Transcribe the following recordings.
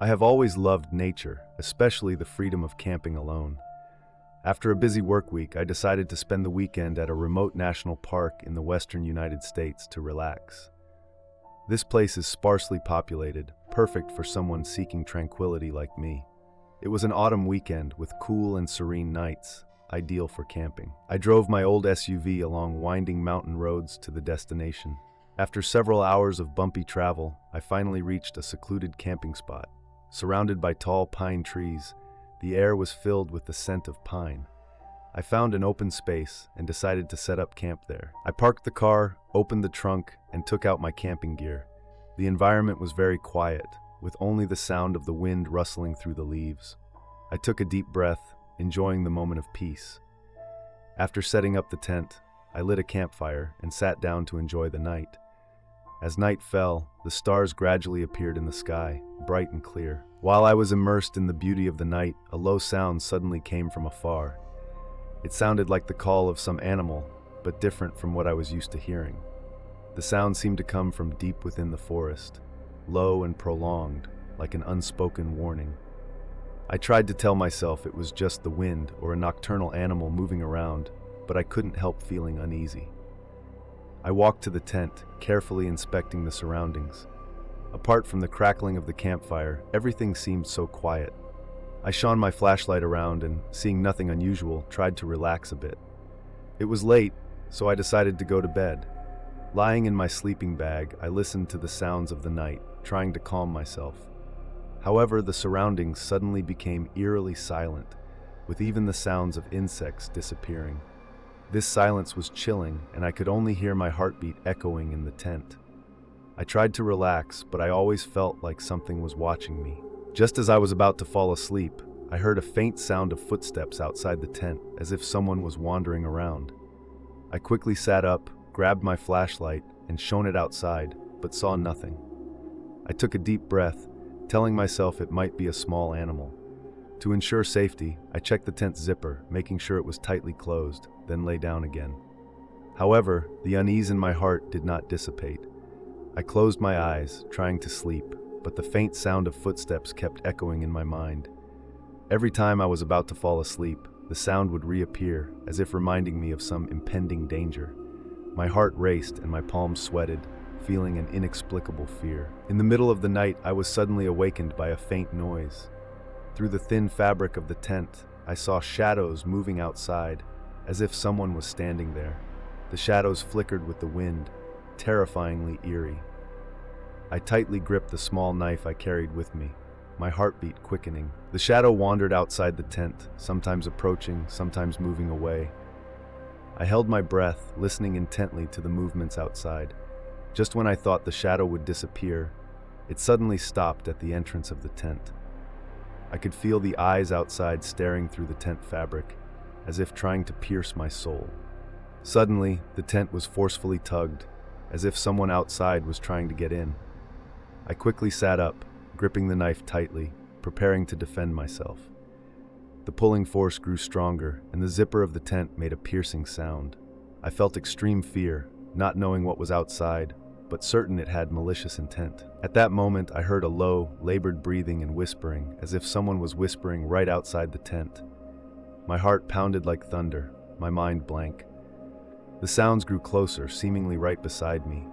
I have always loved nature, especially the freedom of camping alone. After a busy work week, I decided to spend the weekend at a remote national park in the western United States to relax. This place is sparsely populated, perfect for someone seeking tranquility like me. It was an autumn weekend with cool and serene nights, ideal for camping. I drove my old SUV along winding mountain roads to the destination. After several hours of bumpy travel, I finally reached a secluded camping spot. Surrounded by tall pine trees, the air was filled with the scent of pine. I found an open space and decided to set up camp there. I parked the car, opened the trunk, and took out my camping gear. The environment was very quiet, with only the sound of the wind rustling through the leaves. I took a deep breath, enjoying the moment of peace. After setting up the tent, I lit a campfire and sat down to enjoy the night. As night fell, the stars gradually appeared in the sky, bright and clear. While I was immersed in the beauty of the night, a low sound suddenly came from afar. It sounded like the call of some animal, but different from what I was used to hearing. The sound seemed to come from deep within the forest, low and prolonged, like an unspoken warning. I tried to tell myself it was just the wind or a nocturnal animal moving around, but I couldn't help feeling uneasy. I walked to the tent, carefully inspecting the surroundings. Apart from the crackling of the campfire, everything seemed so quiet. I shone my flashlight around and, seeing nothing unusual, tried to relax a bit. It was late, so I decided to go to bed. Lying in my sleeping bag, I listened to the sounds of the night, trying to calm myself. However, the surroundings suddenly became eerily silent, with even the sounds of insects disappearing. This silence was chilling, and I could only hear my heartbeat echoing in the tent. I tried to relax, but I always felt like something was watching me. Just as I was about to fall asleep, I heard a faint sound of footsteps outside the tent, as if someone was wandering around. I quickly sat up, grabbed my flashlight, and shone it outside, but saw nothing. I took a deep breath, telling myself it might be a small animal. To ensure safety, I checked the tent's zipper, making sure it was tightly closed, then lay down again. However, the unease in my heart did not dissipate. I closed my eyes, trying to sleep, but the faint sound of footsteps kept echoing in my mind. Every time I was about to fall asleep, the sound would reappear, as if reminding me of some impending danger. My heart raced and my palms sweated, feeling an inexplicable fear. In the middle of the night, I was suddenly awakened by a faint noise. Through the thin fabric of the tent, I saw shadows moving outside, as if someone was standing there. The shadows flickered with the wind, terrifyingly eerie. I tightly gripped the small knife I carried with me, my heartbeat quickening. The shadow wandered outside the tent, sometimes approaching, sometimes moving away. I held my breath, listening intently to the movements outside. Just when I thought the shadow would disappear, it suddenly stopped at the entrance of the tent. I could feel the eyes outside staring through the tent fabric, as if trying to pierce my soul. Suddenly, the tent was forcefully tugged, as if someone outside was trying to get in. I quickly sat up, gripping the knife tightly, preparing to defend myself. The pulling force grew stronger, and the zipper of the tent made a piercing sound. I felt extreme fear, not knowing what was outside, but certain it had malicious intent. At that moment, I heard a low, labored breathing and whispering, as if someone was whispering right outside the tent. My heart pounded like thunder, my mind blank. The sounds grew closer, seemingly right beside me.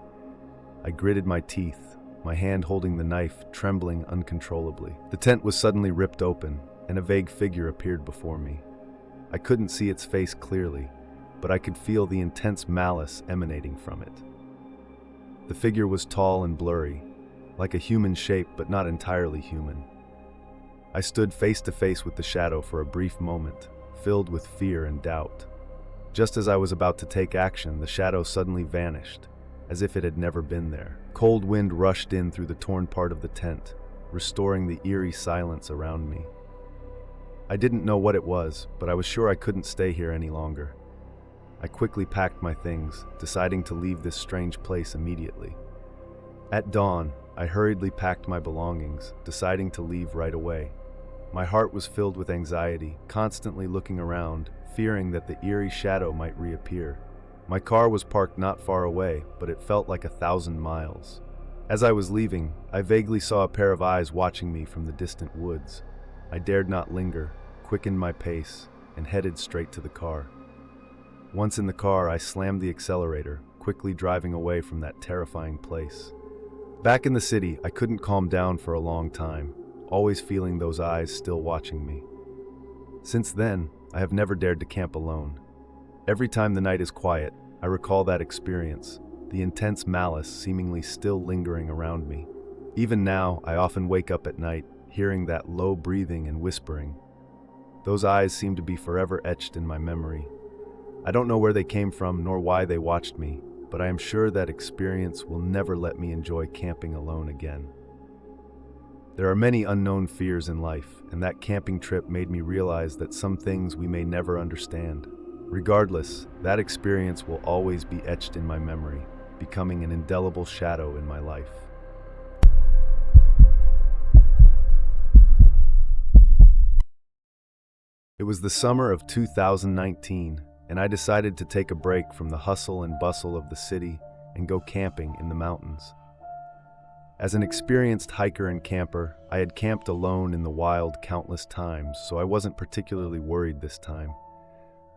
I gritted my teeth, my hand holding the knife, trembling uncontrollably. The tent was suddenly ripped open, and a vague figure appeared before me. I couldn't see its face clearly, but I could feel the intense malice emanating from it. The figure was tall and blurry, like a human shape but not entirely human. I stood face to face with the shadow for a brief moment, filled with fear and doubt. Just as I was about to take action, the shadow suddenly vanished, as if it had never been there. Cold wind rushed in through the torn part of the tent, restoring the eerie silence around me. I didn't know what it was, but I was sure I couldn't stay here any longer. I quickly packed my things, deciding to leave this strange place immediately. At dawn, I hurriedly packed my belongings, deciding to leave right away. My heart was filled with anxiety, constantly looking around, fearing that the eerie shadow might reappear. My car was parked not far away, but it felt like 1,000 miles. As I was leaving, I vaguely saw a pair of eyes watching me from the distant woods. I dared not linger, quickened my pace, and headed straight to the car. Once in the car, I slammed the accelerator, quickly driving away from that terrifying place. Back in the city, I couldn't calm down for a long time, always feeling those eyes still watching me. Since then, I have never dared to camp alone. Every time the night is quiet, I recall that experience, the intense malice seemingly still lingering around me. Even now, I often wake up at night, hearing that low breathing and whispering. Those eyes seem to be forever etched in my memory. I don't know where they came from nor why they watched me, but I am sure that experience will never let me enjoy camping alone again. There are many unknown fears in life, and that camping trip made me realize that some things we may never understand. Regardless, that experience will always be etched in my memory, becoming an indelible shadow in my life. It was the summer of 2019, and I decided to take a break from the hustle and bustle of the city and go camping in the mountains. As an experienced hiker and camper, I had camped alone in the wild countless times, so I wasn't particularly worried this time.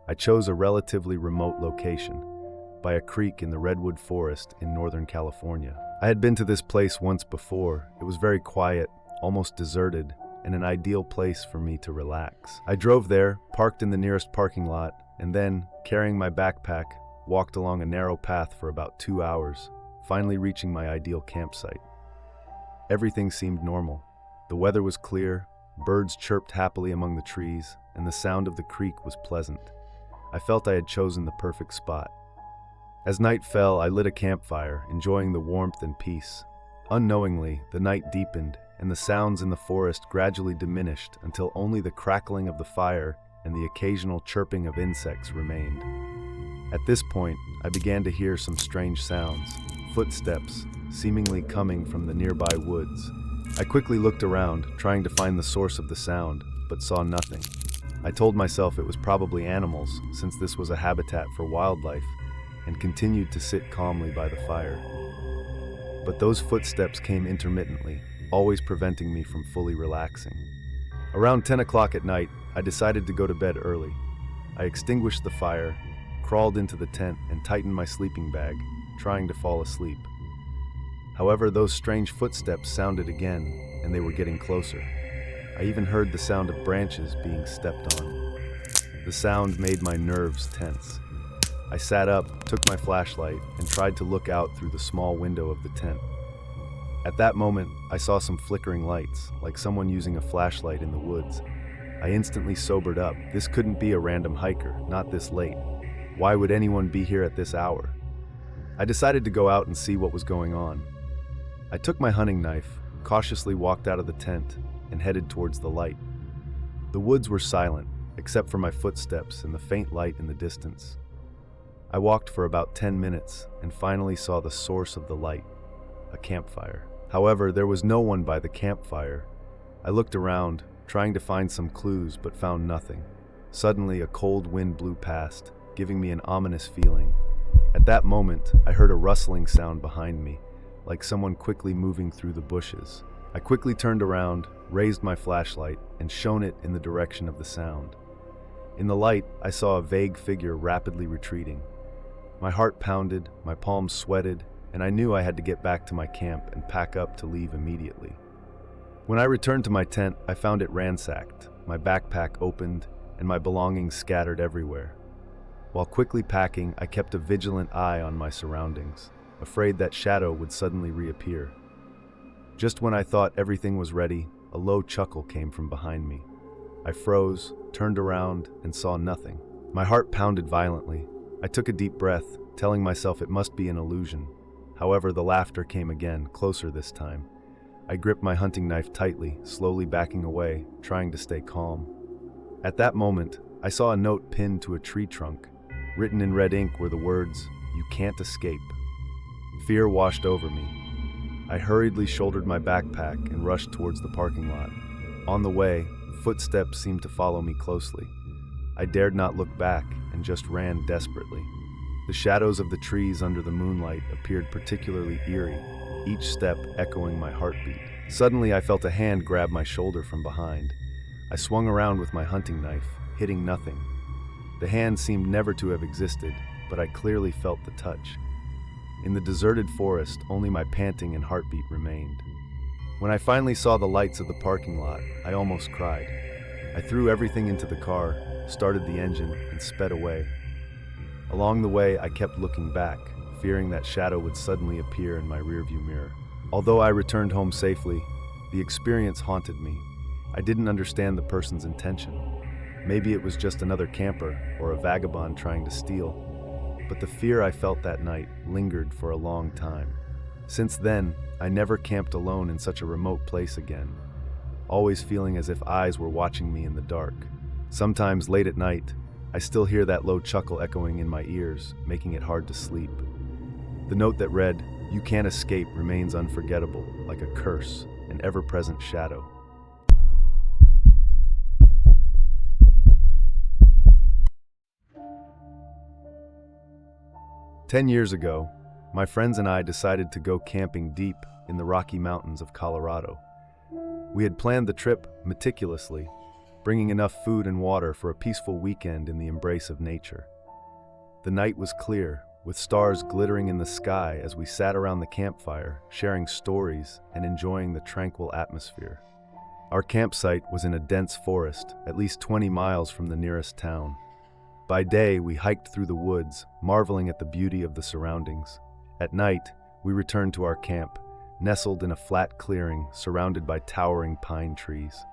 I chose a relatively remote location, by a creek in the redwood forest in Northern California. I had been to this place once before. It was very quiet, almost deserted, and an ideal place for me to relax. I drove there, parked in the nearest parking lot, and then, carrying my backpack, walked along a narrow path for about 2 hours, finally reaching my ideal campsite. Everything seemed normal. The weather was clear, birds chirped happily among the trees, and the sound of the creek was pleasant. I felt I had chosen the perfect spot. As night fell, I lit a campfire, enjoying the warmth and peace. Unknowingly, the night deepened, and the sounds in the forest gradually diminished until only the crackling of the fire and the occasional chirping of insects remained. At this point, I began to hear some strange sounds, footsteps, seemingly coming from the nearby woods. I quickly looked around, trying to find the source of the sound, but saw nothing. I told myself it was probably animals, since this was a habitat for wildlife, and continued to sit calmly by the fire. But those footsteps came intermittently, always preventing me from fully relaxing. Around 10 o'clock at night, I decided to go to bed early. I extinguished the fire, crawled into the tent, and tightened my sleeping bag, trying to fall asleep. However, those strange footsteps sounded again, and they were getting closer. I even heard the sound of branches being stepped on. The sound made my nerves tense. I sat up, took my flashlight, and tried to look out through the small window of the tent. At that moment, I saw some flickering lights, like someone using a flashlight in the woods. I instantly sobered up. This couldn't be a random hiker, not this late. Why would anyone be here at this hour? I decided to go out and see what was going on. I took my hunting knife, cautiously walked out of the tent, and headed towards the light. The woods were silent, except for my footsteps and the faint light in the distance. I walked for about 10 minutes and finally saw the source of the light, a campfire. However, there was no one by the campfire. I looked around, trying to find some clues, but found nothing. Suddenly, a cold wind blew past, giving me an ominous feeling. At that moment, I heard a rustling sound behind me, like someone quickly moving through the bushes. I quickly turned around, raised my flashlight, and shone it in the direction of the sound. In the light, I saw a vague figure rapidly retreating. My heart pounded, my palms sweated, and I knew I had to get back to my camp and pack up to leave immediately. When I returned to my tent, I found it ransacked, my backpack opened, and my belongings scattered everywhere. While quickly packing, I kept a vigilant eye on my surroundings, afraid that Shadow would suddenly reappear. Just when I thought everything was ready, a low chuckle came from behind me. I froze, turned around, and saw nothing. My heart pounded violently. I took a deep breath, telling myself it must be an illusion. However, the laughter came again, closer this time. I gripped my hunting knife tightly, slowly backing away, trying to stay calm. At that moment, I saw a note pinned to a tree trunk. Written in red ink were the words, "You can't escape." Fear washed over me. I hurriedly shouldered my backpack and rushed towards the parking lot. On the way, footsteps seemed to follow me closely. I dared not look back and just ran desperately. The shadows of the trees under the moonlight appeared particularly eerie, each step echoing my heartbeat. Suddenly, I felt a hand grab my shoulder from behind. I swung around with my hunting knife, hitting nothing. The hand seemed never to have existed, but I clearly felt the touch. In the deserted forest, only my panting and heartbeat remained. When I finally saw the lights of the parking lot, I almost cried. I threw everything into the car, started the engine, and sped away. Along the way, I kept looking back, fearing that shadow would suddenly appear in my rearview mirror. Although I returned home safely, the experience haunted me. I didn't understand the person's intention. Maybe it was just another camper or a vagabond trying to steal. But the fear I felt that night lingered for a long time. Since then, I never camped alone in such a remote place again, always feeling as if eyes were watching me in the dark. Sometimes late at night, I still hear that low chuckle echoing in my ears, making it hard to sleep. The note that read, "You can't escape," remains unforgettable, like a curse, an ever-present shadow. "10 years ago, my friends and I decided to go camping deep in the Rocky Mountains of Colorado. We had planned the trip meticulously, bringing enough food and water for a peaceful weekend in the embrace of nature. The night was clear, with stars glittering in the sky as we sat around the campfire, sharing stories and enjoying the tranquil atmosphere. Our campsite was in a dense forest, at least 20 miles from the nearest town. By day, we hiked through the woods, marveling at the beauty of the surroundings. At night, we returned to our camp, nestled in a flat clearing surrounded by towering pine trees.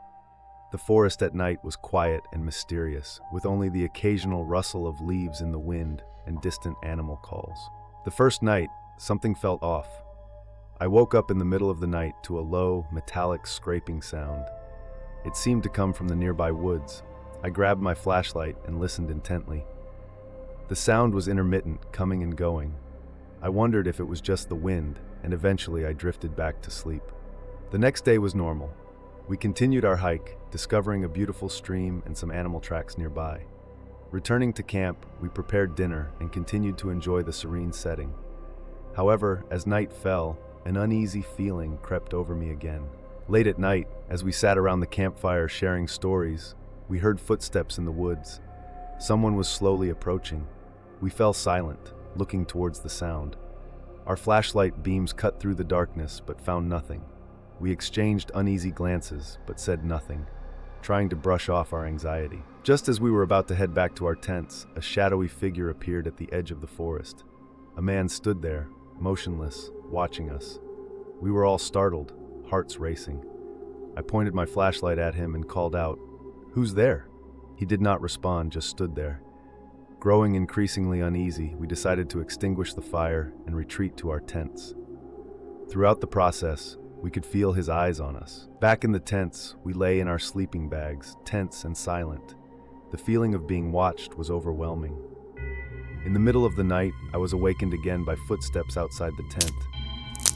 The forest at night was quiet and mysterious, with only the occasional rustle of leaves in the wind and distant animal calls. The first night, something felt off. I woke up in the middle of the night to a low, metallic scraping sound. It seemed to come from the nearby woods. I grabbed my flashlight and listened intently. The sound was intermittent, coming and going. I wondered if it was just the wind, and eventually I drifted back to sleep. The next day was normal. We continued our hike, discovering a beautiful stream and some animal tracks nearby. Returning to camp, we prepared dinner and continued to enjoy the serene setting. However, as night fell, an uneasy feeling crept over me again. Late at night, as we sat around the campfire sharing stories, we heard footsteps in the woods. Someone was slowly approaching. We fell silent, looking towards the sound. Our flashlight beams cut through the darkness but found nothing. We exchanged uneasy glances but said nothing, trying to brush off our anxiety. Just as we were about to head back to our tents, a shadowy figure appeared at the edge of the forest. A man stood there, motionless, watching us. We were all startled, hearts racing. I pointed my flashlight at him and called out, "Who's there?" He did not respond, just stood there. Growing increasingly uneasy, we decided to extinguish the fire and retreat to our tents. Throughout the process, we could feel his eyes on us. Back in the tents, we lay in our sleeping bags, tense and silent. The feeling of being watched was overwhelming. In the middle of the night, I was awakened again by footsteps outside the tent.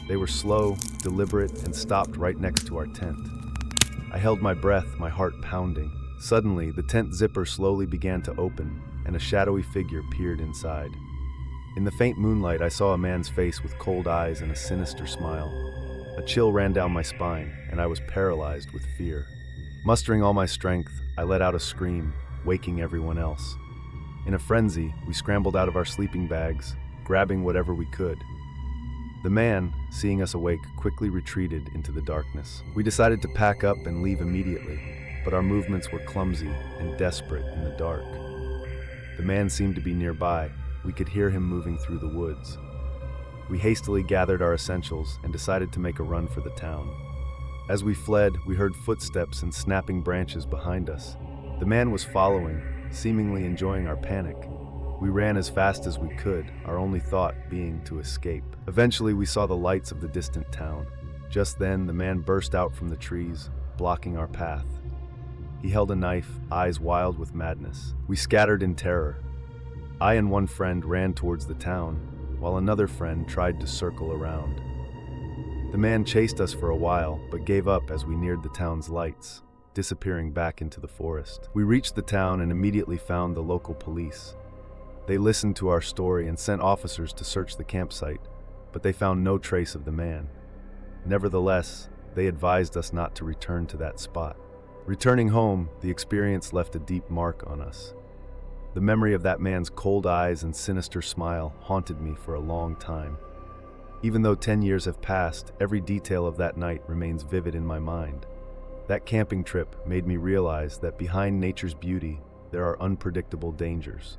They were slow, deliberate, and stopped right next to our tent. I held my breath, my heart pounding. Suddenly, the tent zipper slowly began to open, and a shadowy figure peered inside. In the faint moonlight, I saw a man's face with cold eyes and a sinister smile. A chill ran down my spine, and I was paralyzed with fear. Mustering all my strength, I let out a scream, waking everyone else. In a frenzy, we scrambled out of our sleeping bags, grabbing whatever we could. The man, seeing us awake, quickly retreated into the darkness. We decided to pack up and leave immediately, but our movements were clumsy and desperate in the dark. The man seemed to be nearby. We could hear him moving through the woods. We hastily gathered our essentials and decided to make a run for the town. As we fled, we heard footsteps and snapping branches behind us. The man was following, seemingly enjoying our panic. We ran as fast as we could, our only thought being to escape. Eventually, we saw the lights of the distant town. Just then, the man burst out from the trees, blocking our path. He held a knife, eyes wild with madness. We scattered in terror. I and one friend ran towards the town, while another friend tried to circle around. The man chased us for a while, but gave up as we neared the town's lights, disappearing back into the forest. We reached the town and immediately found the local police. They listened to our story and sent officers to search the campsite, but they found no trace of the man. Nevertheless, they advised us not to return to that spot. Returning home, the experience left a deep mark on us. The memory of that man's cold eyes and sinister smile haunted me for a long time. Even though 10 years have passed, every detail of that night remains vivid in my mind. That camping trip made me realize that behind nature's beauty, there are unpredictable dangers.